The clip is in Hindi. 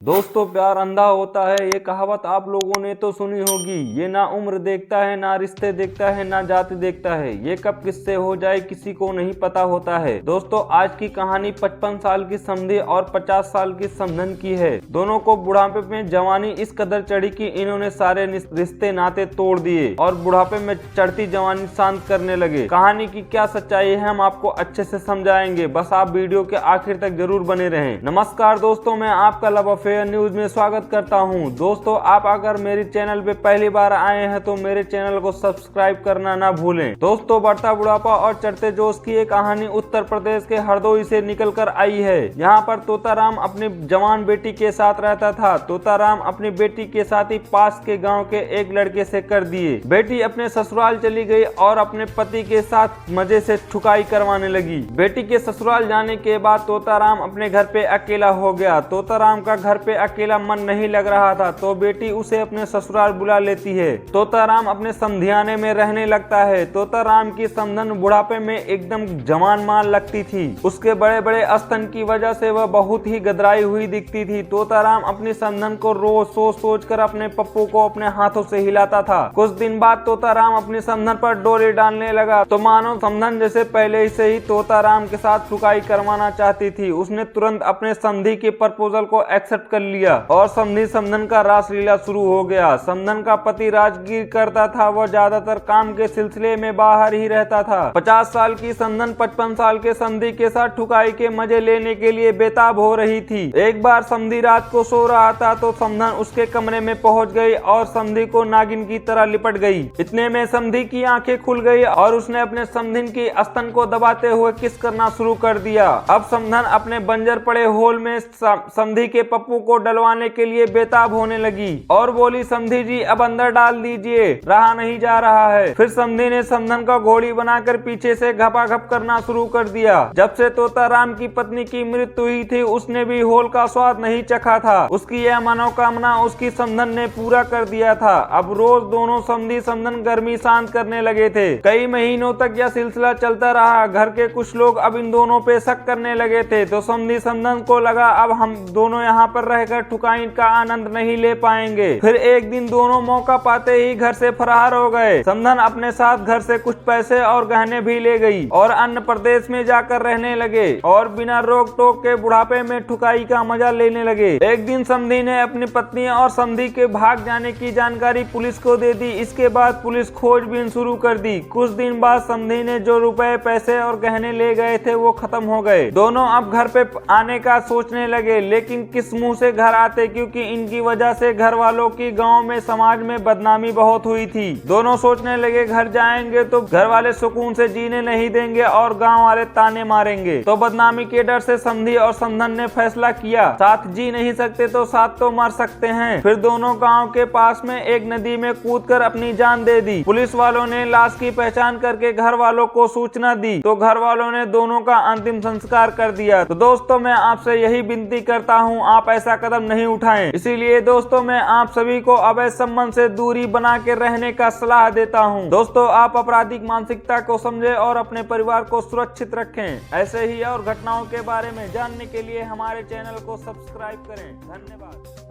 दोस्तों, प्यार अंधा होता है, ये कहावत आप लोगों ने तो सुनी होगी। ये ना उम्र देखता है, ना रिश्ते देखता है, ना जाति देखता है। ये कब किससे हो जाए किसी को नहीं पता होता है। दोस्तों, आज की कहानी 55 साल की समधी और 50 साल की समधन की है। दोनों को बुढ़ापे में जवानी इस कदर चढ़ी कि इन्होंने सारे रिश्ते नाते तोड़ दिए और बुढ़ापे में चढ़ती जवानी शांत करने लगे। कहानी की क्या सच्चाई है हम आपको अच्छे से समझाएंगे, बस आप वीडियो के आखिर तक जरूर बने रहें। नमस्कार दोस्तों, मैं आपका लव अफेयर न्यूज में स्वागत करता हूं। दोस्तों, आप अगर मेरे चैनल पे पहली बार आए हैं तो मेरे चैनल को सब्सक्राइब करना ना भूलें। दोस्तों, बढ़ता बुढ़ापा और चढ़ते जोश की एक कहानी उत्तर प्रदेश के हरदोई से निकल कर आई है। यहाँ पर तोताराम अपनी जवान बेटी के साथ रहता था। तोताराम अपनी बेटी के साथ ही पास के गाँव के एक लड़के से कर दिए। बेटी अपने ससुराल चली गई और अपने पति के साथ मजे से ठुकाई करवाने लगी। बेटी के ससुराल जाने के बाद तोताराम अपने घर पे अकेला हो गया। तोताराम का घर पे अकेला मन नहीं लग रहा था तो बेटी उसे अपने ससुराल बुला लेती है। तोताराम अपने समधियाने में रहने लगता है। तोताराम की समधन बुढ़ापे में एकदम जवान माल लगती थी। उसके बड़े बड़े स्तन की वजह से वह बहुत ही गदराई हुई दिखती थी। तोताराम अपनी समधन को रोज सोच कर अपने पप्पू को अपने हाथों से हिलाता था। कुछ दिन बाद तोताराम अपनी समधन पर डोरी डालने लगा तो मानो समधन जैसे पहले से ही तोताराम के साथ ठुकाई करवाना चाहती थी। उसने तुरंत अपने समधी के प्रपोजल को एक्सेप्ट कर लिया और समधी समधन का रासलीला शुरू हो गया। समधन का पति राजगीर करता था, वह ज्यादातर काम के सिलसिले में बाहर ही रहता था। 50 साल की समधन 55 साल के समधी के साथ ठुकाई के मजे लेने के लिए बेताब हो रही थी। एक बार समधी रात को सो रहा था तो समधन उसके कमरे में पहुंच गई और समधी को नागिन की तरह लिपट गई। इतने में समधी की आंखें खुल गई और उसने अपने समधिन की स्तन को दबाते हुए किस करना शुरू कर दिया। अब समधन अपने बंजर पड़े होल में समधी के पप्पू को डलवाने के लिए बेताब होने लगी और बोली, समधी जी अब अंदर डाल दीजिए, रहा नहीं जा रहा है। फिर समधी ने समधन का घोड़ी बनाकर पीछे से घपाघप करना शुरू कर दिया। जब से तोताराम की पत्नी की मृत्यु हुई थी उसने भी होल का स्वाद नहीं चखा था। उसकी यह मनोकामना उसकी समधन ने पूरा कर दिया था। अब रोज दोनों समधी समधन गर्मी शांत करने लगे थे। कई महीनों तक यह सिलसिला चलता रहा। घर के कुछ लोग अब इन दोनों पे शक करने लगे थे तो समधी समधन को लगा अब हम दोनों यहाँ पर रहकर ठुकाई का आनंद नहीं ले पाएंगे। फिर एक दिन दोनों मौका पाते ही घर से फरार हो गए। समधन अपने साथ घर से कुछ पैसे और गहने भी ले गई और अन्य प्रदेश में जाकर रहने लगे और बिना रोक टोक के बुढ़ापे में ठुकाई का मजा लेने लगे। एक दिन समधी ने अपनी पत्नी और समधी के भाग जाने की जानकारी पुलिस को दे दी। इसके बाद पुलिस खोजबीन शुरू कर दी। कुछ दिन बाद समधी ने जो रुपए पैसे और गहने ले गए थे वो खत्म हो गए। दोनों अब घर पे आने का सोचने लगे, लेकिन किस मुंह से घर आते, क्योंकि इनकी वजह से घर वालों की गांव में समाज में बदनामी बहुत हुई थी। दोनों सोचने लगे घर जाएंगे तो घर वाले सुकून से जीने नहीं देंगे और गांव वाले ताने मारेंगे। तो बदनामी के डर से समधी और समधन ने फैसला किया, साथ जी नहीं सकते तो साथ तो मर सकते हैं। फिर दोनों गांव के पास में एक नदी में कूदकर अपनी जान दे दी। पुलिस वालों ने लाश की पहचान करके घर वालों को सूचना दी तो घर वालों ने दोनों का अंतिम संस्कार कर दिया। तो दोस्तों, मैं आपसे यही विनती करता हूँ, आप ऐसा कदम नहीं उठाएं। इसीलिए दोस्तों, मैं आप सभी को अवैध संबंध से दूरी बना के रहने का सलाह देता हूं। दोस्तों, आप आपराधिक मानसिकता को समझें और अपने परिवार को सुरक्षित रखें। ऐसे ही और घटनाओं के बारे में जानने के लिए हमारे चैनल को सब्सक्राइब करें। धन्यवाद।